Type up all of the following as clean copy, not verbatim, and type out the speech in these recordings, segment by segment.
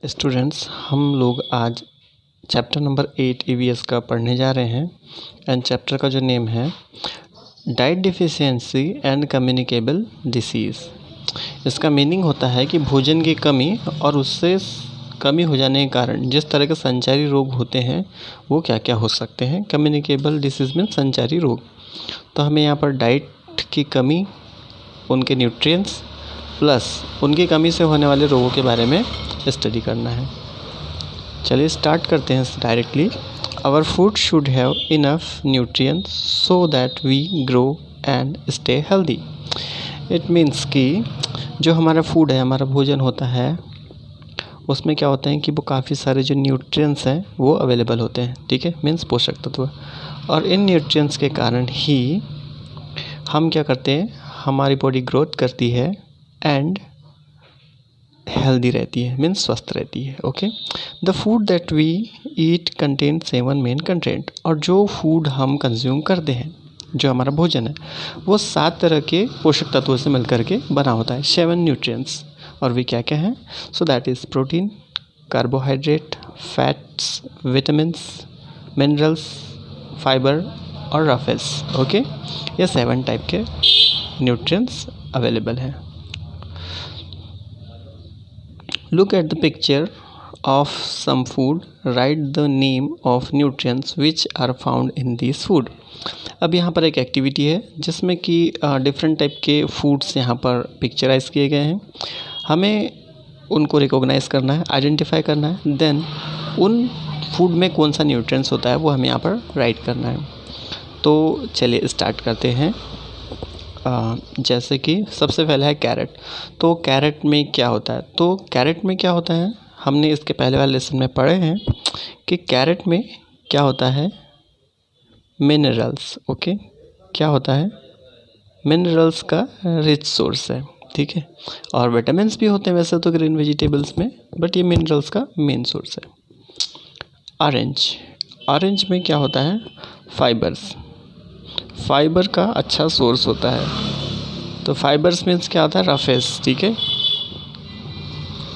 Students, हम लोग आज चैप्टर नंबर 8 ईवीएस का पढ़ने जा रहे हैं एंड चैप्टर का जो नेम है diet deficiency and communicable disease. इसका मीनिंग होता है कि भोजन की कमी और उससे कमी हो जाने के कारण जिस तरह के संचारी रोग होते हैं वो क्या क्या हो सकते हैं। कम्युनिकेबल डिसीज़ में संचारी रोग। तो हमें यहाँ पर डाइट की कमी, उनके न्यूट्रिएंट्स प्लस उनकी कमी से होने वाले रोगों के बारे में स्टडी करना है। चलिए स्टार्ट करते हैं directly. Our food should have enough nutrients so that we grow and stay healthy. It means कि जो हमारा फूड है, हमारा भोजन होता है, उसमें क्या होते हैं कि वो काफ़ी सारे जो न्यूट्रिएंट्स हैं वो अवेलेबल होते हैं। ठीक है, मीन्स पोषक तत्व। और इन न्यूट्रिएंट्स के कारण ही हम क्या करते हैं, हमारी बॉडी ग्रोथ करती है एंड हेल्दी रहती है, मीन्स स्वस्थ रहती है। Okay, the food that we eat contain 7 main content. और जो फूड हम कंज्यूम करते हैं, जो हमारा भोजन है, वो 7 तरह के पोषक तत्वों से मिलकर के बना होता है, 7 न्यूट्रिएंट्स। और वे क्या क्या हैं? So that is protein, carbohydrate, fats, vitamins, minerals, fibre और रफेस। ओके, ये 7 टाइप के न्यूट्रिएंट्स अवेलेबल हैं। Look at the picture of some food. Write the name of nutrients which are found in this food. अब यहाँ पर एक activity है जिसमें कि डिफरेंट टाइप के फूड्स यहाँ पर पिक्चराइज किए गए हैं। हमें उनको रिकॉग्नाइज करना है, आइडेंटिफाई करना है, देन उन फूड में कौन सा न्यूट्रिएंट्स होता है वो हमें यहाँ पर राइट करना है। तो चलिए स्टार्ट करते हैं। जैसे कि सबसे पहले है कैरेट। तो कैरेट में क्या होता है? तो कैरेट में क्या होता है, हमने इसके पहले वाले लेसन में पढ़े हैं कि कैरेट में क्या होता है, मिनरल्स। ओके, क्या होता है? मिनरल्स का रिच सोर्स है। ठीक है, और विटामिन्स भी होते हैं वैसे तो ग्रीन वेजिटेबल्स में, बट ये मिनरल्स का मेन सोर्स है। ऑरेंज, ऑरेंज में क्या होता है? फाइबर्स, फाइबर का अच्छा सोर्स होता है। तो फाइबर्स मीन्स क्या आता है? रफेस। ठीक है,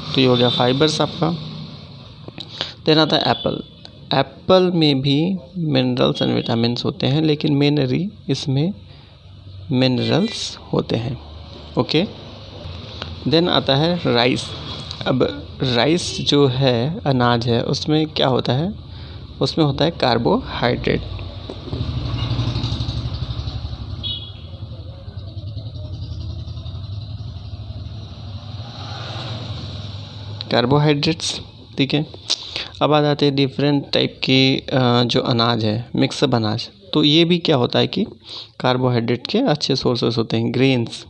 तो ये हो गया फाइबर्स आपका। देन आता है एप्पल। एप्पल में भी मिनरल्स एंड विटामिन्स होते हैं, लेकिन मेनली इसमें मिनरल्स होते हैं। ओके, देन आता है राइस। अब राइस जो है, अनाज है, उसमें क्या होता है? उसमें होता है कार्बोहाइड्रेट। कार्बोहाइड्रेट्स। ठीक है, अब आ जाते हैं डिफरेंट टाइप के जो अनाज है, मिक्सअप अनाज। तो ये भी क्या होता है कि कार्बोहाइड्रेट के अच्छे सोर्सेस होते हैं। Grains,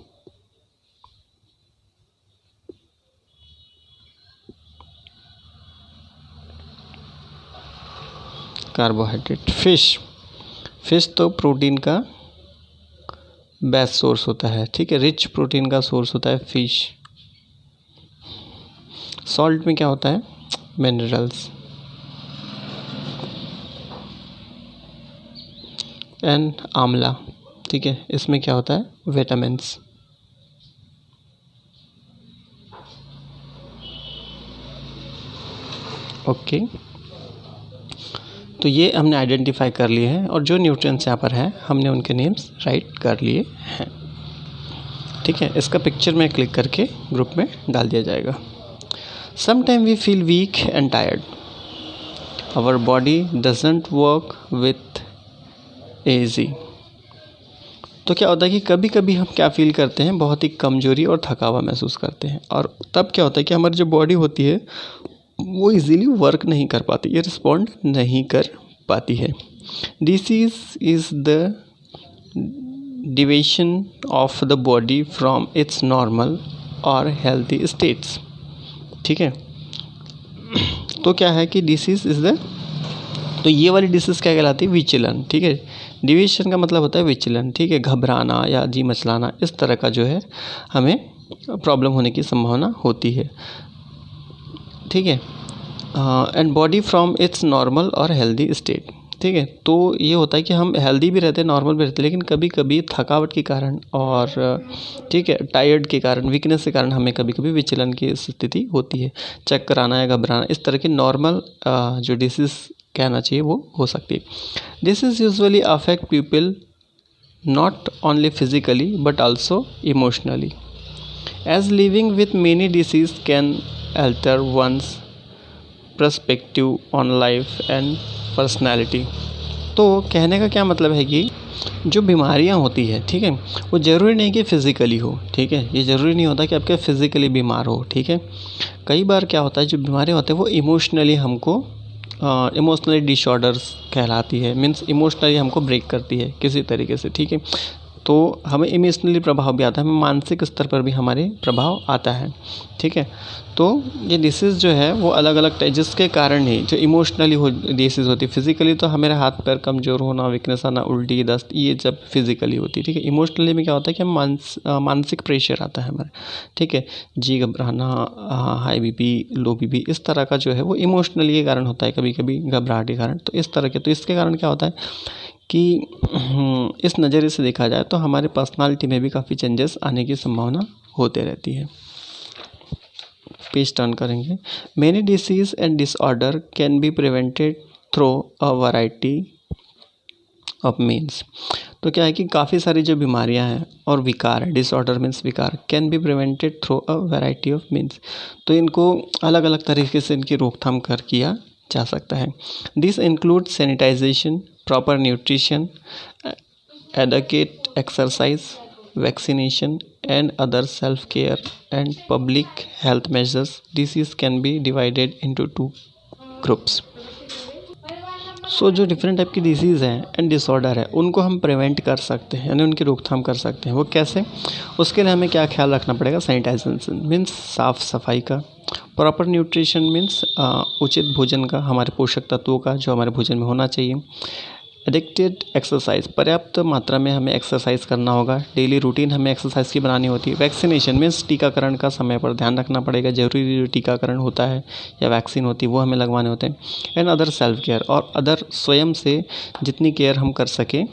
carbohydrate. फिश, फिश तो प्रोटीन का बेस्ट सोर्स होता है। ठीक है, रिच प्रोटीन का सोर्स होता है फिश। सॉल्ट में क्या होता है? मिनरल्स। एंड आंवला, ठीक है, इसमें क्या होता है? विटामिन्स। ओके, तो ये हमने आइडेंटिफाई कर लिए हैं और जो न्यूट्रिएंट्स यहाँ पर हैं हमने उनके नेम्स राइट कर लिए हैं। ठीक है, इसका पिक्चर में क्लिक करके ग्रुप में डाल दिया जाएगा। Sometimes we feel weak and tired. Our body doesn't work with easy. तो क्या होता है कि कभी कभी हम क्या फील करते हैं? बहुत ही कमजोरी और थकावा महसूस करते हैं। और तब क्या होता है कि हमारी जो बॉडी होती है वो इजीली वर्क नहीं कर पाती, ये रिस्पॉन्ड नहीं कर पाती है। Disease is the deviation of the body from its normal और हेल्थी स्टेट्स। ठीक है, तो क्या है कि डिसीज इज द, तो ये वाली डिसीज क्या कहलाती है? विचलन। ठीक है, डिविएशन का मतलब होता है विचलन। ठीक है, घबराना या जी मचलाना, इस तरह का जो है हमें प्रॉब्लम होने की संभावना होती है। ठीक है, and body from its normal और हेल्दी स्टेट। ठीक है। तो ये होता है कि हम हेल्दी भी रहते हैं, नॉर्मल भी रहते हैं, लेकिन कभी कभी थकावट के कारण और ठीक है टायर्ड के कारण, वीकनेस के कारण हमें कभी कभी विचलन की स्थिति होती है, चक्कर आना या घबराना, इस तरह की नॉर्मल जो डिसीज़ कहना चाहिए वो हो सकती है। This is usually affect people not only physically but also emotionally, as living with many diseases can alter one's perspective on life and personality। तो कहने का क्या मतलब है कि जो बीमारियां होती है, ठीक है, वो ज़रूरी नहीं कि फिज़िकली हो, ठीक है, ये ज़रूरी नहीं होता कि आपके फिज़िकली बीमार हो, ठीक है। कई बार क्या होता है, जो बीमारियां होती है वो इमोशनली हमको इमोशनली डिसऑर्डर्स कहलाती है, मीन्स इमोशनली हमको ब्रेक करती है किसी तरीके से, ठीक है। तो हमें इमोशनली प्रभाव भी आता है, हमें मानसिक स्तर पर भी हमारे प्रभाव आता है, ठीक है। तो ये डिसीज़ जो है वो अलग अलग टाइप, जिसके कारण ही जो इमोशनली हो डिसीज़ होती है, फिजिकली तो हमारे हाथ पैर कमज़ोर होना, वीकनेस आना, उल्टी दस्त, ये जब फिजिकली होती है, ठीक है। इमोशनली में क्या होता है कि मानसिक प्रेशर आता है हमारे, ठीक है, जी घबराना, हाई बीपी, लो बीपी, इस तरह का जो है वो इमोशनली के कारण होता है, कभी कभी घबराहट के कारण। तो इस तरह के, तो इसके कारण क्या होता है कि इस नज़रिए से देखा जाए तो हमारे पर्सनालिटी में भी काफ़ी चेंजेस आने की संभावना होते रहती है। पेज टर्न करेंगे। Many disease and disorder can be prevented through a variety of means. तो क्या है कि काफ़ी सारी जो बीमारियां हैं और विकार है, डिसऑर्डर मीन्स विकार, can be prevented through a variety of means. तो इनको अलग अलग तरीके से इनकी रोकथाम कर किया जा सकता है। This include sanitization, proper nutrition, educate exercise, vaccination and other self-care and public health measures. Disease can be divided into two groups. जो डिफरेंट टाइप की डिसीज़ हैं एंड डिसऑर्डर है, उनको हम प्रिवेंट कर सकते हैं, यानी उनकी रोकथाम कर सकते हैं। वो कैसे? उसके लिए हमें क्या ख्याल रखना पड़ेगा? सैनिटाइजेशन मीन्स साफ़ सफाई का, प्रॉपर न्यूट्रिशन मीन्स उचित भोजन का, हमारे पोषक तत्वों का जो हमारे भोजन में होना चाहिए। एडिक्टेड एक्सरसाइज, पर्याप्त मात्रा में हमें एक्सरसाइज करना होगा, डेली रूटीन हमें एक्सरसाइज की बनानी होती है। वैक्सीनेशन मीन्स टीकाकरण का समय पर ध्यान रखना पड़ेगा, जरूरी जो टीकाकरण होता है या वैक्सीन होती है वो हमें लगवाने होते हैं। एंड अदर सेल्फ केयर, और अदर स्वयं से जितनी केयर हम कर सकें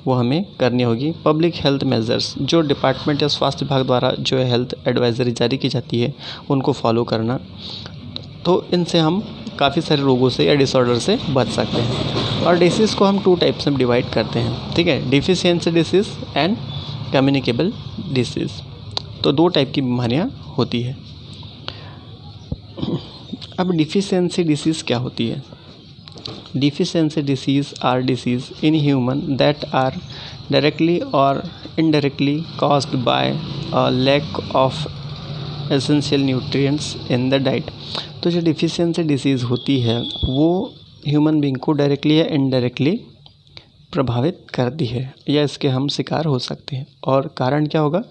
वो हमें करनी होगी। पब्लिक हेल्थ मेजर्स, जो डिपार्टमेंट या स्वास्थ्य विभाग द्वारा जो है हेल्थ एडवाइजरी जारी की जाती है उनको फॉलो करना। तो इनसे हम काफ़ी सारे रोगों से या डिसऑर्डर से बच सकते हैं। और डिसीज़ को हम 2 टाइप्स में डिवाइड करते हैं, ठीक है, deficiency disease and communicable disease. तो 2 टाइप की बीमारियां होती है। अब डिफिशियंसी डिसीज़ क्या होती है? Deficiency diseases are diseases in human that are directly और indirectly caused by a lack of essential nutrients in the diet. तो जो डिफिशियंसी डिसीज़ होती है वो ह्यूमन बीइंग को डायरेक्टली या इनडायरेक्टली प्रभावित करती है या इसके हम शिकार हो सकते हैं। और कारण क्या होगा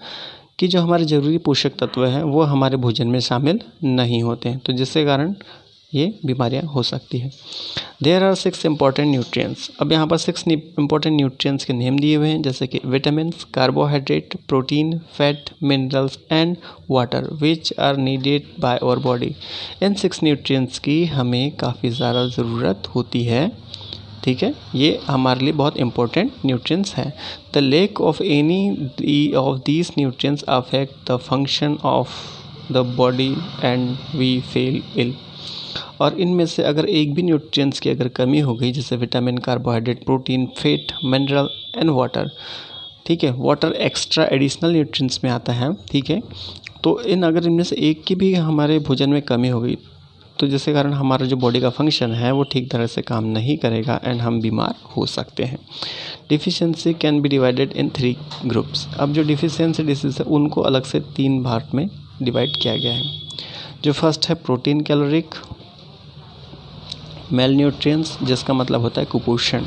कि जो हमारे ज़रूरी पोषक तत्व हैं वो हमारे भोजन में शामिल नहीं होते हैं, तो जिसके कारण ये बीमारियां हो सकती है। There are 6 important nutrients. अब यहाँ पर 6 इम्पॉर्टेंट न्यूट्रिएंट्स के नेम दिए हुए हैं, जैसे कि vitamins, carbohydrate, protein, fat, minerals and water which are needed by our body. इन 6 न्यूट्रिएंट्स की हमें काफ़ी ज़्यादा ज़रूरत होती है, ठीक है, ये हमारे लिए बहुत इंपॉर्टेंट न्यूट्रिएंट्स हैं। The lack of any of these nutrients affect the function of the body and we feel ill. और इनमें से अगर एक भी न्यूट्रिएंट्स की अगर कमी हो गई, जैसे vitamin, carbohydrate, protein, fat, mineral and water, ठीक है, वाटर एक्स्ट्रा एडिशनल न्यूट्रिएंट्स में आता है, ठीक है। तो अगर इनमें से एक की भी हमारे भोजन में कमी हो गई तो जिसके कारण हमारा जो बॉडी का फंक्शन है वो ठीक तरह से काम नहीं करेगा एंड हम बीमार हो सकते हैं। Deficiency can be divided in 3 groups. अब जो डिफिशियंसी डिसीज है उनको अलग से 3 भाग में डिवाइड किया गया है। जो फर्स्ट है प्रोटीन कैलोरिक मेल न्यूट्रिएंट्स, जिसका मतलब होता है कुपोषण,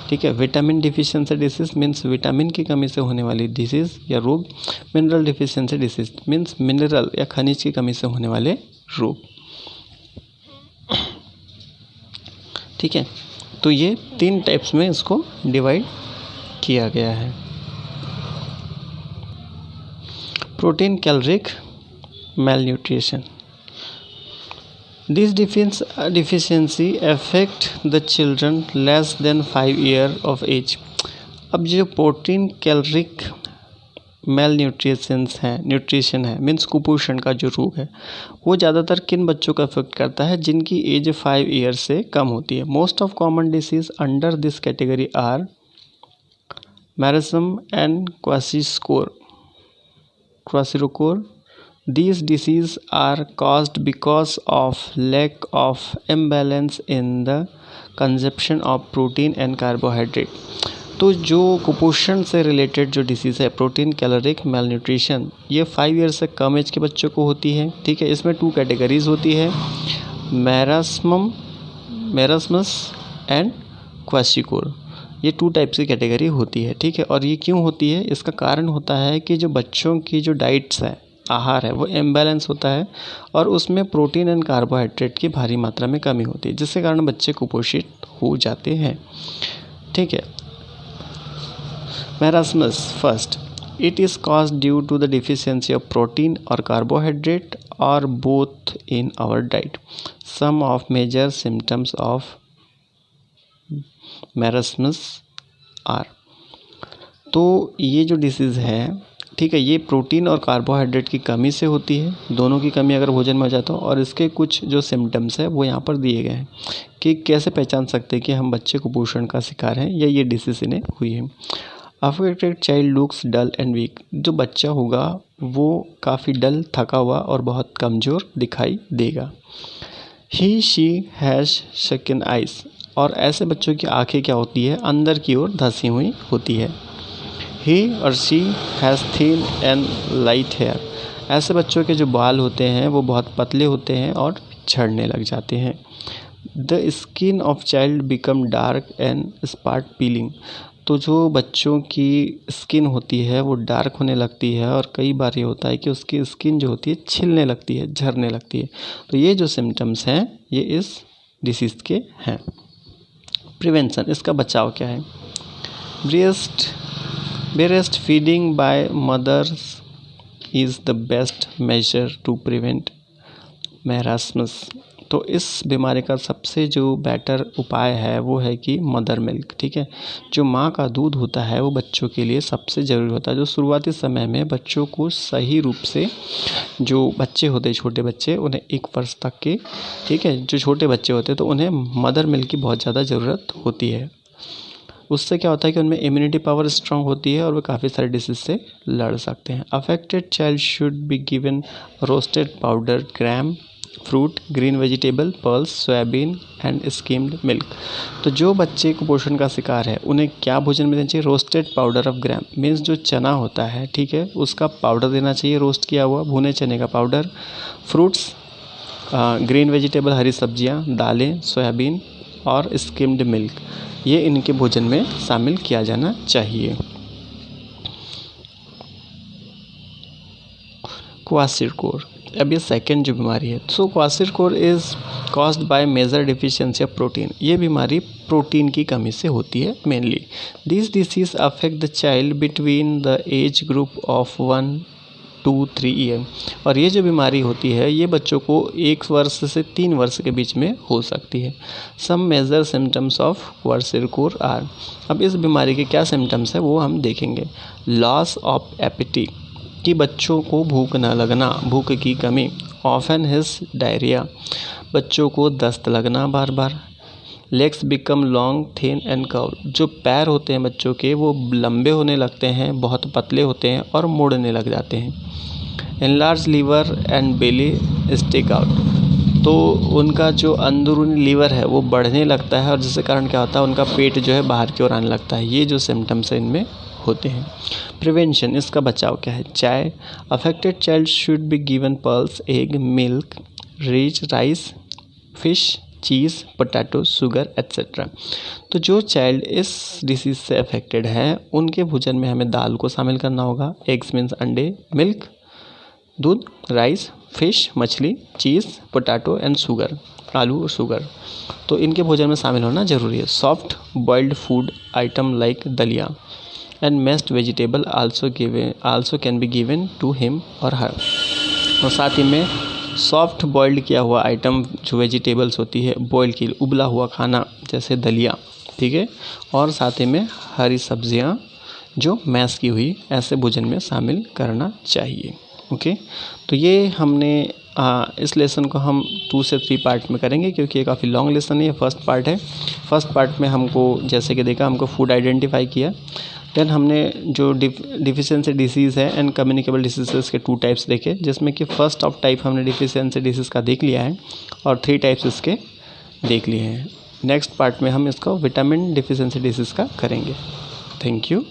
ठीक है। Vitamin deficiency disease means vitamin की कमी से होने वाली डिसीज या रोग। Mineral deficiency disease means mineral या खनिज की कमी से होने वाले रोग, ठीक है। तो ये 3 टाइप्स में इसको डिवाइड किया गया है। Protein caloric malnutrition this deficiency affect the children less than 5 year of age. अब जो प्रोटीन कैलोरिक मेल न्यूट्रिशन है मीन्स कुपोषण का जो रोग है वो ज़्यादातर किन बच्चों को अफेक्ट करता है जिनकी एज 5 ईयर से कम होती है। Most of common disease under this category are marasmus and kwashiorkor. These diseases are caused because of lack of imbalance in the consumption of protein and carbohydrate। तो जो कुपोषण से रिलेटेड जो डिसीज़ है प्रोटीन कैलोरिक मेल न्यूट्रिशन ये 5 year से कम as के बच्चों को होती है। ठीक है, इसमें 2 कैटेगरीज होती है, मैरस्मस एंड क्वाशिकोर। ये 2 टाइप्स की कैटेगरी होती है। ठीक है, और ये क्यों होती है, इसका कारण होता है कि जो बच्चों की जो डाइट्स है आहार है वो इम्बैलेंस होता है और उसमें प्रोटीन एंड कार्बोहाइड्रेट की भारी मात्रा में कमी होती है जिसके कारण बच्चे कुपोषित हो जाते हैं। ठीक है, marasmus first, it is caused due to the deficiency of protein और कार्बोहाइड्रेट और both in our diet. Some of major symptoms of marasmus are. तो ये जो डिसीज़ है ठीक है ये प्रोटीन और कार्बोहाइड्रेट की कमी से होती है, दोनों की कमी अगर भोजन में हो जाता हो, और इसके कुछ जो सिम्टम्स है वो यहाँ पर दिए गए हैं कि कैसे पहचान सकते हैं कि हम बच्चे कुपोषण का शिकार हैं या ये डिसीज इन्हें हुई है। Affected child looks dull and weak. जो बच्चा होगा वो काफ़ी डल, थका हुआ और बहुत कमज़ोर दिखाई देगा। ही शी हैज़ शकिन आइज। और ऐसे बच्चों की आंखें क्या होती है, अंदर की ओर धंसी हुई होती है। ही और she has thin and light hair. ऐसे बच्चों के जो बाल होते हैं वो बहुत पतले होते हैं और झड़ने लग जाते हैं। The skin of child become dark and spot piling. तो जो बच्चों की स्किन होती है वो डार्क होने लगती है और कई बार ये होता है कि उसकी स्किन जो होती है छिलने लगती है, झड़ने लगती है। तो ये जो सिम्टम्स हैं ये इस डिसीज़ के हैं। प्रिवेंशन, इसका बचाव क्या है। Breast feeding by mothers is the best measure to prevent marasmus. तो इस बीमारी का सबसे जो बेटर उपाय है वो है कि मदर मिल्क। ठीक है, जो माँ का दूध होता है वो बच्चों के लिए सबसे ज़रूरी होता है। जो शुरुआती समय में बच्चों को सही रूप से, जो बच्चे होते हैं छोटे बच्चे उन्हें 1 वर्ष तक के, ठीक है, जो छोटे बच्चे होते हैं तो उन्हें मदर मिल्क की बहुत ज़्यादा ज़रूरत होती है। उससे क्या होता है कि उनमें इम्यूनिटी पावर स्ट्रांग होती है और वे काफ़ी सारे डिसीज से लड़ सकते हैं। Affected child should be given roasted powder gram fruit, green vegetable, pearls, soybean and skimmed milk. तो जो बच्चे कुपोषण का शिकार है उन्हें क्या भोजन में देना चाहिए, roasted powder of gram means जो चना होता है, ठीक है, उसका पाउडर देना चाहिए, रोस्ट किया हुआ भुने चने का पाउडर, फ्रूट्स, ग्रीन वेजिटेबल हरी सब्जियां, दालें, सोयाबीन और स्किम्ड मिल्क, ये इनके भोजन में शामिल किया जाना चाहिए। क्वाशिरकोर, अब ये सेकेंड जो बीमारी है। So kwashiorkor is caused by major deficiency of protein. ये बीमारी प्रोटीन की कमी से होती है mainly. This disease affect the child between the age group of 1 to 3 year. और ये जो बीमारी होती है ये बच्चों को 1 वर्ष से 3 वर्ष के बीच में हो सकती है। Some major symptoms of kwashiorkor are. अब इस बीमारी के क्या सिम्टम्स है वो हम देखेंगे। लॉस ऑफ एपेटाइट, कि बच्चों को भूख न लगना, भूख की कमी। ऑफन हिज डायरिया, बच्चों को दस्त लगना बार बार। Legs become long thin and curve, जो पैर होते हैं बच्चों के वो लंबे होने लगते हैं, बहुत पतले होते हैं और मुड़ने लग जाते हैं। Enlarge liver and belly stick out, तो उनका जो अंदरूनी लीवर है वो बढ़ने लगता है और जिसके कारण क्या होता है उनका पेट जो है बाहर की ओर आने लगता है। ये जो सिम्टम्स है इनमें होते हैं। प्रिवेंशन, इसका बचाव क्या है। चाय, affected child should be given pearls, egg, milk, rich rice, fish, cheese, potato, sugar etcetera. तो जो चाइल्ड इस डिसीज़ से अफेक्टेड है उनके भोजन में हमें दाल को शामिल करना होगा। एग्स मीन्स अंडे, मिल्क दूध, राइस, फिश मछली, चीज़, पोटैटो एंड शुगर आलू और शुगर, तो इनके भोजन में शामिल होना जरूरी है। Soft boiled food item like dalia and mashed vegetable also can be given to him और हर। और साथ ही में सॉफ्ट बॉइल्ड किया हुआ आइटम जो वेजिटेबल्स होती है, बॉयल की उबला हुआ खाना जैसे दलिया, ठीक है, और साथ ही में हरी सब्जियां जो मैश की हुई, ऐसे भोजन में शामिल करना चाहिए। ओके, तो ये हमने इस लेसन को हम 2 से 3 पार्ट में करेंगे क्योंकि ये काफ़ी लॉन्ग लेसन है। ये फर्स्ट पार्ट है। फर्स्ट पार्ट में हमको जैसे कि देखा, हमको फूड आइडेंटिफाई किया, देन हमने जो डिफिशियंसी डिसीज़ है एंड कम्युनिकेबल डिसीज़ के 2 टाइप्स देखे, जिसमें कि फर्स्ट ऑफ टाइप हमने डिफिशियंसी डिसीज़ का देख लिया है और 3 टाइप्स इसके देख लिए हैं। नेक्स्ट पार्ट में हम इसको विटामिन डिफिशियंसी डिसीज़ का करेंगे। Thank you.